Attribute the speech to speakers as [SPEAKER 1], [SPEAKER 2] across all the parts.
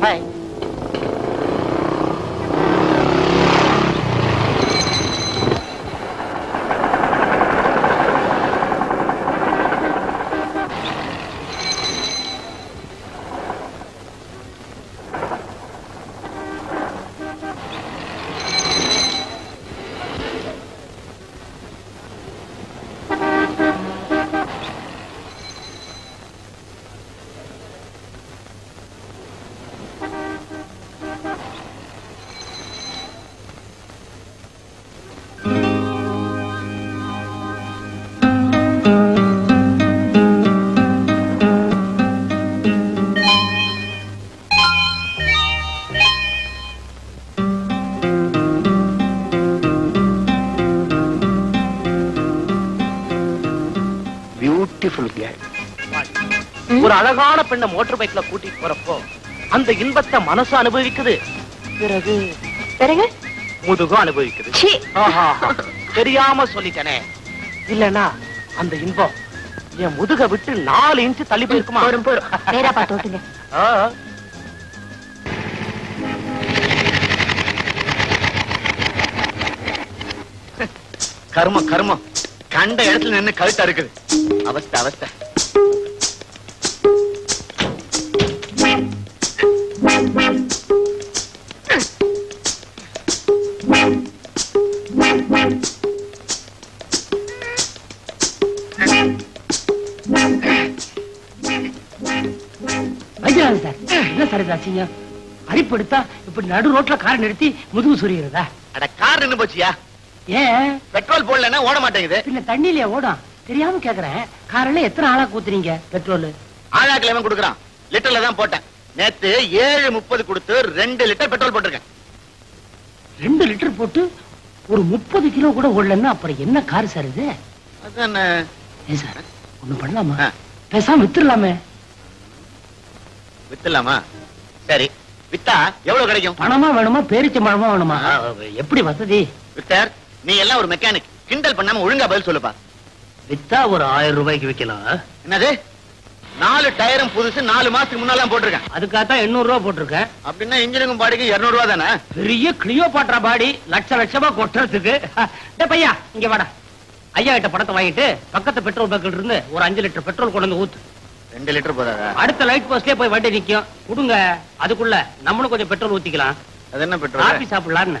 [SPEAKER 1] பாய். ஒரு அழகான பெண்ணை மோட்டார் பைக்ல கூட்டிட்டு போறப்போ அந்த இன்பத்தை மனசு அனுபவிக்குது. பிறகு
[SPEAKER 2] பிறகு
[SPEAKER 1] முதுகும் அனுபவிக்குது. தெரியாம சொல்லிட்டனே, இல்லனா அந்த இன்பம் என் முதுக விட்டு 4 இன்ச் தள்ளி போயிருக்குமா?
[SPEAKER 2] நேரா பார்த்து ஓட்டுங்க.
[SPEAKER 1] கர்மம் கர்மம், கண்ட இடத்துல நின்னு கழுத்தா இருக்குது. அவஸ்தை அவஸ்தை.
[SPEAKER 3] அடிப்படுத்தா இப்படி நடு ரோட்ல கார் நிறுத்தி முதுகு சுரிகிறதா?
[SPEAKER 1] அட கார் நின்னு போச்சியா?
[SPEAKER 3] ஏன்
[SPEAKER 1] பெட்ரோல் போடலன்னா ஓட மாட்டேங்குது.
[SPEAKER 3] இல்ல தண்ணியிலே ஓடும். தெரியாம கேக்குறேன், காரில் எத்தனை ஆளா கூத்துறீங்க பெட்ரோல்?
[SPEAKER 1] ஆளாக்கு 11 கொடுக்குறான், லிட்டர்ல தான் போட்டேன். நேத்து 7.30 கொடுத்து 2 லிட்டர் பெட்ரோல் போட்டிருக்கேன்.
[SPEAKER 3] 2 லிட்டர் போட்டு ஒரு 30 கிலோ கூட ஓடலன்னா அப்புறம் என்ன கார் சார் இது?
[SPEAKER 1] அதான்
[SPEAKER 3] சார் ஒண்ணு பண்ணலாமா? பேசாம வித்துடலாமே.
[SPEAKER 1] வித்துலாமா? சரி, வித்தா எவ்வளவு கிடைக்கும்?
[SPEAKER 3] பணமா வேணுமா பேரிச்ச பழமா வேணுமா? எப்படி வசதி?
[SPEAKER 1] வித்தர், நீ எல்லாம் ஒரு மெக்கானிக், கிண்டல் பண்ணாம ஒழுங்கா பதில் சொல்லுப்பா.
[SPEAKER 3] வித்தா ஒரு 1000 ரூபாய்க்கு விக்கலாம்.
[SPEAKER 1] என்னது? 4 டயரும் புதுசு 4 மாசத்துக்கு முன்னாலாம் போட்டிருக்கேன்.
[SPEAKER 3] அதுக்காகத்தான் 800 ரூபாய் போட்டிருக்கேன்.
[SPEAKER 1] அப்படின்னா இன்ஜினுக்கும் பாடிக்கும் 200 ரூபாய் தானே?
[SPEAKER 3] பெரிய கிளியோபாட்ரா பாடி, லட்சமா கொட்டுறதுக்கு. பையா இங்க வாடா. ஐயா கிட்ட படத்தை வாங்கிட்டு பக்கத்து பெட்ரோல் பங்க்ல இருந்து ஒரு 5 லிட்டர் பெட்ரோல் கொண்டு வந்து ஊத்து.
[SPEAKER 1] 2 லிட்டர் போதாதா?
[SPEAKER 3] அடுத்த லைட் போஸ்ட்லயே போய் வண்டி நிக்கும். கொடுங்க, அதுக்குள்ள நம்மளும் கொஞ்சம் பெட்ரோல் ஊத்திக்கலாம்.
[SPEAKER 1] அது என்ன பெட்ரோல்?
[SPEAKER 3] காபி சாப்பிடலான்னு.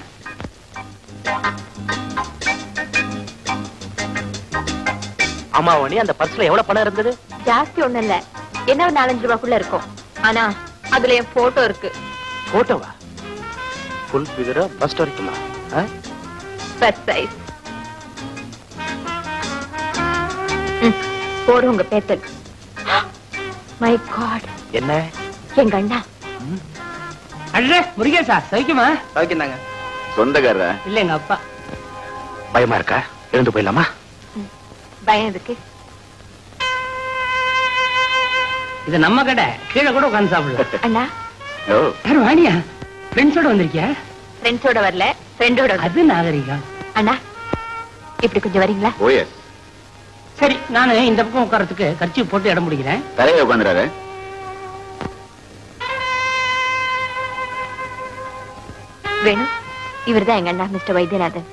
[SPEAKER 1] ஆமா வாணி, அந்த பர்ஸ்ல எவ்வளவு பணம் இருந்தது?
[SPEAKER 2] ஜாஸ்தி ஒண்ணு இல்ல, என்ன ஒரு 4-5 ரூபாய்க்குள்ள இருக்கும். ஆனா அதுல என் போட்டோ இருக்கு.
[SPEAKER 1] போட்டோவா? ஃபுல் ஃபிகரா பஸ்ட் வரைக்குமா?
[SPEAKER 2] First size. போடு உங்க பேத்தல். மை காட்,
[SPEAKER 1] என்ன
[SPEAKER 2] எங்க அண்ணா.
[SPEAKER 3] அண்ணே முருகேசா, சௌக்கியமா?
[SPEAKER 1] சௌக்கியந்தாங்க. சொந்தக்காரரா?
[SPEAKER 3] இல்ல எங்க அப்பா.
[SPEAKER 1] பயமா இருக்கா? எழுந்து போயிடலாமா?
[SPEAKER 2] பயம் எதுக்கு?
[SPEAKER 3] இது நம்ம கடை, கீழே கூட உட்கார்ந்து சாப்பிடலாம்.
[SPEAKER 2] அண்ணா
[SPEAKER 3] யாரும் வாணியா? ஃப்ரெண்ட்ஸோட வந்திருக்கியா?
[SPEAKER 2] ஃப்ரெண்ட்ஸோட வரல, ஃப்ரெண்டோட.
[SPEAKER 3] அது நாகரிகம்.
[SPEAKER 2] அண்ணா இப்படி கொஞ்சம் வரீங்களா?
[SPEAKER 1] ஓயே.
[SPEAKER 3] சரி, நானு இந்த பக்கம் உட்கார்றதுக்கு கர்ச்சீப் போட்டு இடம் முடிக்கிறேன்.
[SPEAKER 1] தலையை உட்காந்துறாரு.
[SPEAKER 2] வேணு, இவர்தான் எங்க அண்ணா மிஸ்டர் வைத்தியநாதன்.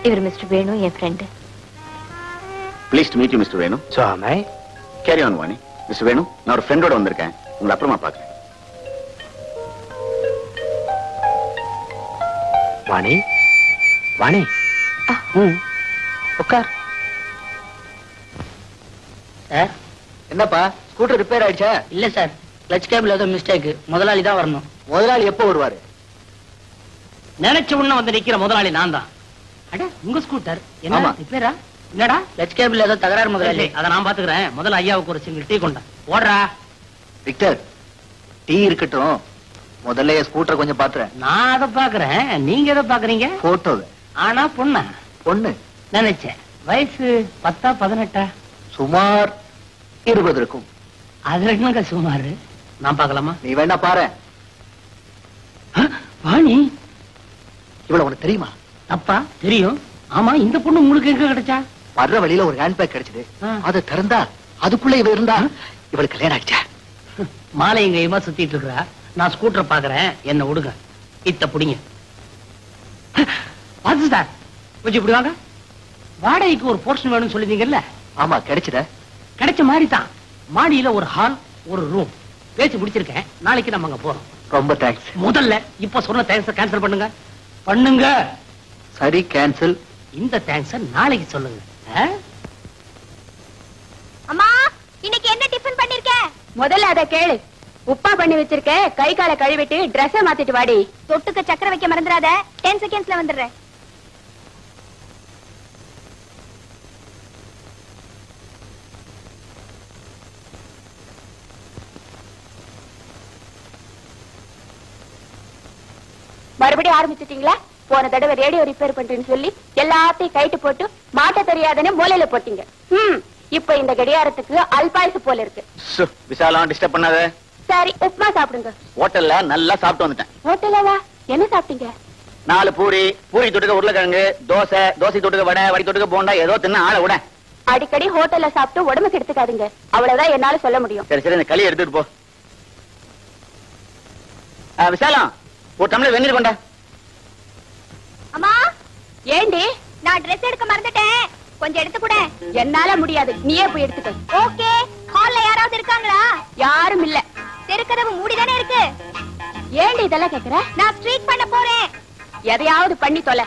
[SPEAKER 2] இவர் மிஸ்டர் வேணு, என் friend.
[SPEAKER 1] Please to meet you mister Venu. சாமே carry on Vani. Mister Venu, நான் ஒரு ஃப்ரெண்டோட வந்திருக்கேன், உங்களை அப்புறமா பார்க்கிறேன். வாணி வாணி, உட்கார்.
[SPEAKER 3] சார்
[SPEAKER 1] என்னப்பா, ஸ்கூட்டர் ரிப்பேர் ஆயிடுச்சா?
[SPEAKER 3] இல்ல சார், கிளட்ச் கேபிள் ஏதோ மிஸ்டேக். முதலாளி தான் வரணும்.
[SPEAKER 1] முதலாளி எப்போ வருவாரு?
[SPEAKER 3] நினைச்ச உடனே வந்து நிக்கிற முதலாளி நான் தான். அட, உங்க ஸ்கூட்டர் என்ன ரிப்பேரா? என்னடா கிளட்ச் கேபிள் ஏதோ தகராறு முதலாளி. அதை நான் பாத்துக்கிறேன். முதல்ல ஐயாவுக்கு ஒரு சிங்கிள் டீ கொண்டா. ஓடுறா
[SPEAKER 1] விக்டர். டீ இருக்கட்டும், முதல்ல ஸ்கூட்டர் கொஞ்சம் பாத்துறேன்.
[SPEAKER 3] நான் அதை பாக்குறேன், நீங்க எதை பாக்குறீங்க?
[SPEAKER 1] போட்டோவை.
[SPEAKER 3] ஆனா பொண்ணா?
[SPEAKER 1] பொண்ணு
[SPEAKER 3] நினைச்சேன். வயசு 10 18?
[SPEAKER 1] சுமார் 20 இருக்கும்.
[SPEAKER 3] அதுல என்னங்க சுமாரு? நான் பாக்கலாமா?
[SPEAKER 1] நீ வேணா பாரு.
[SPEAKER 3] வாணி,
[SPEAKER 1] இவ்வளவு உனக்கு தெரியுமா?
[SPEAKER 3] அப்பா தெரியும். ஆமா, இந்த பொண்ணு உங்களுக்கு எங்க கிடைச்சா?
[SPEAKER 1] வர்ற வழியில ஒரு ஹேண்ட் பேக் கிடைச்சது. அதை திறந்தா அதுக்குள்ள இவ இருந்தா. இவளுக்கு கல்யாணம் ஆயிடுச்சா?
[SPEAKER 3] மாலை எங்கேயுமா சுத்திட்டு இருக்கா? நான் ஸ்கூட்டர் பாக்குறேன், என்ன விடுங்க. இத்த புடிங்க. அது சார் கொஞ்சம் இப்படி வாங்க. வாடகைக்கு ஒரு போர்ஷன் வேணும்னு சொல்லிருந்தீங்கல்ல?
[SPEAKER 1] ஆமா, கிடைச்சத
[SPEAKER 3] கிடைச்ச மாதிரி தான். மாடியில ஒரு ஹால், ஒரு ரூம் பேசி முடிச்சிருக்கேன். நாளைக்கு நம்ம அங்க போறோம்.
[SPEAKER 1] ரொம்ப தேங்க்ஸ்.
[SPEAKER 3] முதல்ல இப்ப சொன்ன தேங்க்ஸ் கேன்சல் பண்ணுங்க. பண்ணுங்க.
[SPEAKER 1] சரி, கேன்சல்.
[SPEAKER 3] இந்த தேங்க்ஸ் நாளைக்கு சொல்லுங்க.
[SPEAKER 2] அம்மா, இன்னைக்கு என்ன டிஃபன் பண்ணிருக்க?
[SPEAKER 4] முதல்ல அத கேளு. உப்பா பண்ணி வச்சிருக்க. கை காலை கழுவிட்டு ட்ரெஸ் மாத்திட்டு வாடி.
[SPEAKER 2] தொட்டுக்க சக்கரை வைக்க மறந்துடாத. 10 செகண்ட்ஸ்ல வந்துடுறேன்.
[SPEAKER 4] மறுபடியும் ஆரம்பிச்சிட்டீங்களா? போன தடவை ரேடியோ ரிப்பேர் பண்றேன்னு சொல்லி எல்லாத்தையும் கைட்டு போட்டு மாட்ட தெரியாதுன்னு மூலையில போட்டீங்க. இப்ப இந்த கடியாரத்துக்கு அல்பாயுசு போல இருக்கு.
[SPEAKER 1] விசாலம் டிஸ்டர்ப் பண்ணாத.
[SPEAKER 4] சரி, உப்புமா சாப்பிடுங்க.
[SPEAKER 1] ஹோட்டல்ல நல்லா சாப்பிட்டு வந்துட்டேன்.
[SPEAKER 4] ஹோட்டலவா? என்ன சாப்பிட்டீங்க?
[SPEAKER 1] 4 பூரி, பூரி தொட்டுக்க உருளைக்கிழங்கு, தோசை, தோசை தொட்டுக்க வடை, வடை தொட்டுக்க போண்டா, ஏதோ தின்ன ஆளை விட.
[SPEAKER 4] அடிக்கடி ஹோட்டல்ல சாப்பிட்டு உடம்புக்கு எடுத்துக்காதீங்க. அவ்வளவுதான் என்னால சொல்ல முடியும்.
[SPEAKER 1] சரி சரி, இந்த களி எடுத்துட்டு போ. விசாலம், ஒரு டம்ளர் வெந்நீர் கொண்டா.
[SPEAKER 2] அம்மா,
[SPEAKER 4] ஏண்டி?
[SPEAKER 2] நான் ட்ரெஸ் எடுக்க மறந்துட்டேன். கொஞ்சம் எடுத்து கூட.
[SPEAKER 4] என்னால முடியாது, நீயே போய் எடுத்துக்க.
[SPEAKER 2] ஓகே. ஹால்ல யாராவது இருக்காங்களா?
[SPEAKER 4] யாரும் இல்ல.
[SPEAKER 2] தெருக்கதவு மூடிதானே இருக்கு.
[SPEAKER 4] ஏண்டி இதெல்லாம் கேக்குற?
[SPEAKER 2] நான் ஸ்ட்ரீட் பண்ண போறேன்.
[SPEAKER 4] எதையாவது பண்ணி தொலை.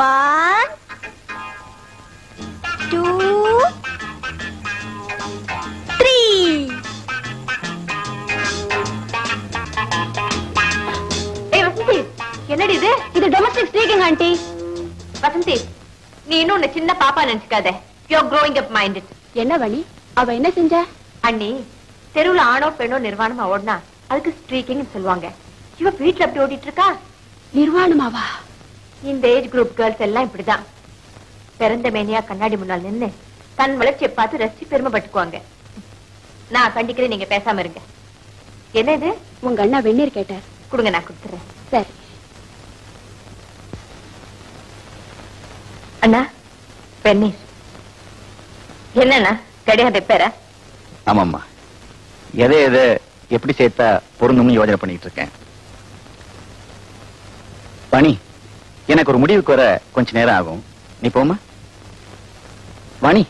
[SPEAKER 2] 1 2 3.
[SPEAKER 4] வசந்தி, என்னடி இது? இது டொமஸ்டிக் ஸ்பீக்கிங் ஆண்டி.
[SPEAKER 2] வசந்தி, நீ இன்னும் சின்ன பாப்பா நினைச்சுக்காத. You are growing up minded.
[SPEAKER 4] என்ன வழி? அவ என்ன செஞ்சா?
[SPEAKER 2] அண்ணி, தெருவுல ஆணோ பெண்ணோ நிர்வாணமா ஓடினா அதுக்கு ஸ்ட்ரீக்கிங் சொல்லுவாங்க. இவ வீட்டுல அப்படி ஓடிட்டு இருக்கா.
[SPEAKER 4] நிர்வாணமாவா?
[SPEAKER 2] இந்த ஏஜ் குரூப் கேர்ள்ஸ் எல்லாம் இப்படிதான். பிறந்த மேனியா கண்ணாடி முன்னால் நின்னு தன் வளர்ச்சியை பார்த்து ரசிச்சு பெருமைப்பட்டுக்குவாங்க. நான் கண்டிக்கிறேன், நீங்க பேசாம இருங்க. என்னது?
[SPEAKER 4] உங்க அண்ணா வெந்நீர் கேட்டார்.
[SPEAKER 2] கொடுங்க, நான் கொடுத்துறேன்.
[SPEAKER 4] சரி.
[SPEAKER 2] அண்ணா, வெந்நீர். என்னண்ணா, கடியாரம் ரிப்பேரா?
[SPEAKER 1] ஆமாம்மா, எதை எதை எப்படி சேர்த்தா பொருந்தும்னு யோசனை பண்ணிட்டு இருக்கேன். பணி, எனக்கு ஒரு முடிவுக்கு வர கொஞ்ச நேரம் ஆகும். நீ போமா. வாணி,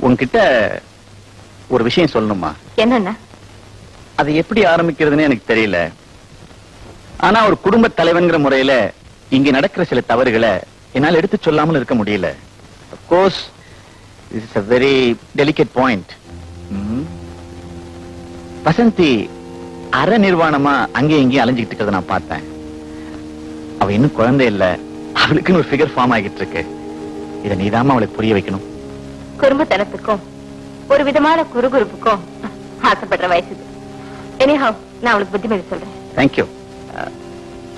[SPEAKER 1] உன்கிட்ட ஒரு விஷயம் சொல்லணுமா?
[SPEAKER 2] என்னண்ணா?
[SPEAKER 1] அது எப்படி ஆரம்பிக்கிறதுன்னு எனக்கு தெரியல. ஆனா ஒரு குடும்ப தலைவன்கிற முறையில இங்க நடக்கிற சில தவறுகளை என்னால் எடுத்து சொல்லாமல் இருக்க முடியல. Of course, this is a very delicate point. Vasanthi அரை நிர்வாணமா அங்கேயும் இங்கேயும் அலைஞ்சிட்டு இருக்கிறத நான் பார்த்தேன். அவ இன்னும் குழந்தை இல்ல, அவளுக்குன்னு ஒரு ஃபிகர் ஃபார்ம் ஆகிட்டு இருக்கு. இதை நீதாம அவளுக்கு புரிய வைக்கணும்.
[SPEAKER 2] குடும்பத்தனத்துக்கும் ஒரு விதமான குறுகுறுப்புக்கும் ஆசைப்படுற வயசு. எனிஹவ், நான் அவளுக்கு புத்திமதி சொல்றேன்.
[SPEAKER 1] தேங்க்யூ.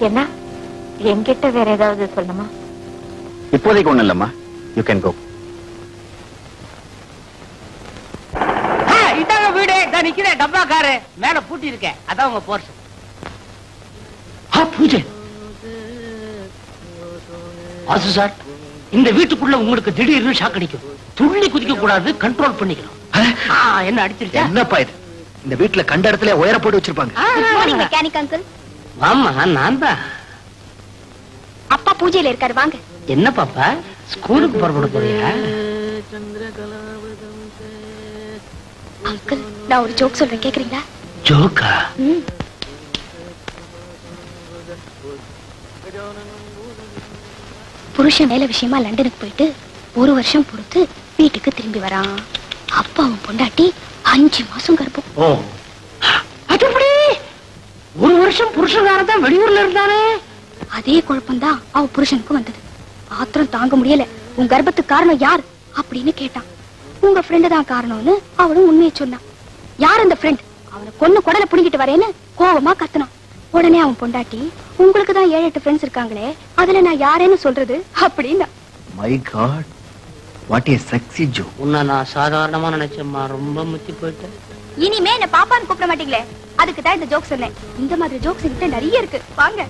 [SPEAKER 2] என்ன, என்கிட்ட வேற ஏதாவது சொல்லணுமா?
[SPEAKER 1] இப்போதைக்கு ஒண்ணு இல்லம்மா. You can go.
[SPEAKER 3] இதாங்க வீடு. நான் நிக்கிறேன், டப்பா காரு மேல பூட்டி இருக்கேன். அதான் உங்க போர்ஷன். பூஜை. ஆசு சார், இந்த வீட்டுக்குள்ள உங்களுக்கு திடீர்னு ஷாக் அடிக்கும். துள்ளி குதிக்க கூடாது, கண்ட்ரோல் பண்ணிக்கணும். என்ன அடிச்சிருச்சா?
[SPEAKER 1] என்னப்பா இது? இந்த வீட்டுல கண்ட இடத்துல உயர போட்டு வச்சிருப்பாங்க.
[SPEAKER 2] Mechanic uncle.
[SPEAKER 3] ஆமா, நான் தான்.
[SPEAKER 4] அப்பா பூஜையில இருக்காரு, வாங்க.
[SPEAKER 3] என்ன பாப்பா, ஸ்கூலுக்கு புறப்பட போறியா?
[SPEAKER 4] அங்கிள், நான் ஒரு ஜோக் சொல்றேன், கேக்குறீங்களா?
[SPEAKER 3] ஜோக்கா?
[SPEAKER 4] புருஷன் வேலை விஷயமா லண்டனுக்கு போயிட்டு 1 வருஷம் பொறுத்து வீட்டுக்கு திரும்பி வரான். அப்பா அவன் பொண்டாட்டி 5 மாசம் கர்ப்பம்.
[SPEAKER 3] ஓ, அது எப்படி? 1 வருஷம் புருஷனார தான் வெளியூர்ல இருந்தானே.
[SPEAKER 4] அதே குழப்பம்தான் அவ புருஷனுக்கு வந்தது. ஆத்திரம் தாங்க முடியல. உன் கர்ப்பத்துக்கு காரணம் யார் அப்படின்னு கேட்டான். உங்க ஃப்ரெண்டு தான் காரணம்னு அவளும் உண்மையை சொன்னான். யார் அந்த ஃப்ரெண்ட்? அவனை கொன்னு குடலை புடிங்கிட்டு வரேன்னு கோவமா கத்துனான். உடனே அவன் பொண்டாட்டி, உங்களுக்கு தான் 7-8 ஃப்ரெண்ட்ஸ் இருக்காங்களே, அதுல நான் யாரேன்னு சொல்றது அப்படின்னா.
[SPEAKER 1] My God, what is sexy joke.
[SPEAKER 3] உன்னை நான் சாதாரணமா நினைச்சேம்மா, ரொம்ப முத்தி போயிட்டேன்.
[SPEAKER 2] இனிமே என்ன பாப்பான்னு கூப்பிட மாட்டீங்களே, அதுக்கு தான் இந்த ஜோக் சொன்னேன்.
[SPEAKER 4] இந்த மாதிரி ஜோக்ஸ் கிட்ட நிறைய இருக்கு, வாங்க.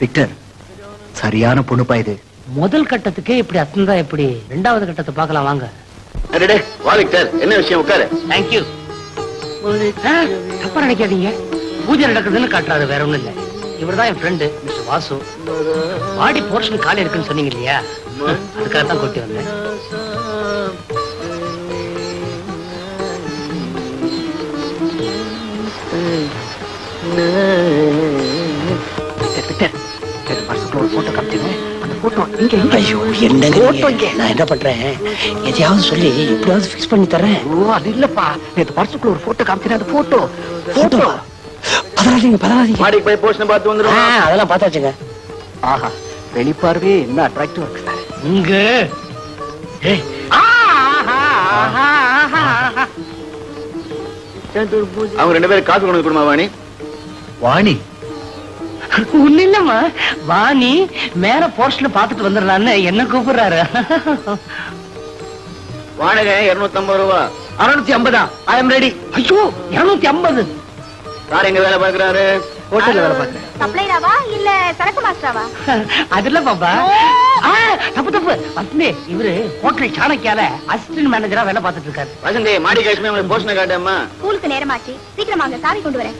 [SPEAKER 1] விக்டர், சரியான பொண்ணுப்பா இது.
[SPEAKER 3] முதல் கட்டத்துக்கே இப்படி அத்தந்தா எப்படி? 2வது கட்டத்தை பார்க்கலாம் வாங்க.
[SPEAKER 1] வா விக்டர், என்ன விஷயம்? உட்காரு.
[SPEAKER 3] தேங்க்யூ. தப்பா நினைக்காதீங்க, பூஜை நடக்குதுன்னு காட்டுறாரு, வேற ஒண்ணும் இல்ல. இவர்தான் என் friend mister Vasu. Body portion காலி இருக்குன்னு சொன்னீங்க இல்லையா, அதுக்காக தான் கூட்டி வந்தேன்.
[SPEAKER 5] ஒரு போட்டோ காமிச்சேன். அந்த போட்டோ இங்க இங்க. ஐயோ என்னங்க போட்டோ இங்க. நான் என்ன பண்றேன், எதையாவது சொல்லி எப்படியாவது ஃபிக்ஸ் பண்ணி தரேன். ஓ அது இல்லப்பா, நேத்து பர்சுக்குள்ள ஒரு போட்டோ காமிச்சேன். அந்த போட்டோ பதறாதீங்க பதறாதீங்க.
[SPEAKER 1] மாடிக்கு போய் போர்ஷன் பார்த்து வந்துரும்.
[SPEAKER 5] அதெல்லாம் பார்த்தாச்சுங்க. ஆஹா, வெளிப்பார்வே என்ன அட்ராக்டிவா இருக்கு சார்.
[SPEAKER 3] இங்க
[SPEAKER 1] அவங்க 2 பேரும் காசு கொண்டு கொடுமா வாணி.
[SPEAKER 5] வாணி
[SPEAKER 3] ஒண்ணு இல்லம்மா, வாணி மேல போர்ஷன்ல பாத்துட்டு வந்துடலான்னு என்ன கூப்பிடுறாரு.
[SPEAKER 1] வாடகை 250 ரூபா.
[SPEAKER 3] 650. I am ready. ஐயோ 250.
[SPEAKER 1] சார் எங்க வேலை பாக்குறாரு?
[SPEAKER 5] ஹோட்டல்ல வேலை பார்க்கறேன்.
[SPEAKER 4] சப்ளைராவா இல்ல சரக்கு மாஸ்டராவா?
[SPEAKER 3] அதுல பாப்பா. தப்பு தப்பு பத்மே, இவரு ஹோட்டல் சாணக்கியால அசிஸ்டன்ட் மேனேஜரா வேலை பார்த்துட்டு இருக்காரு.
[SPEAKER 1] வசந்தி, மாடி காஷ்மீர் போர்ஷனை காட்டேம்மா.
[SPEAKER 4] ஸ்கூலுக்கு நேரமாச்சு, சீக்கிரமா அங்க காரை கொண்டு வரேன்.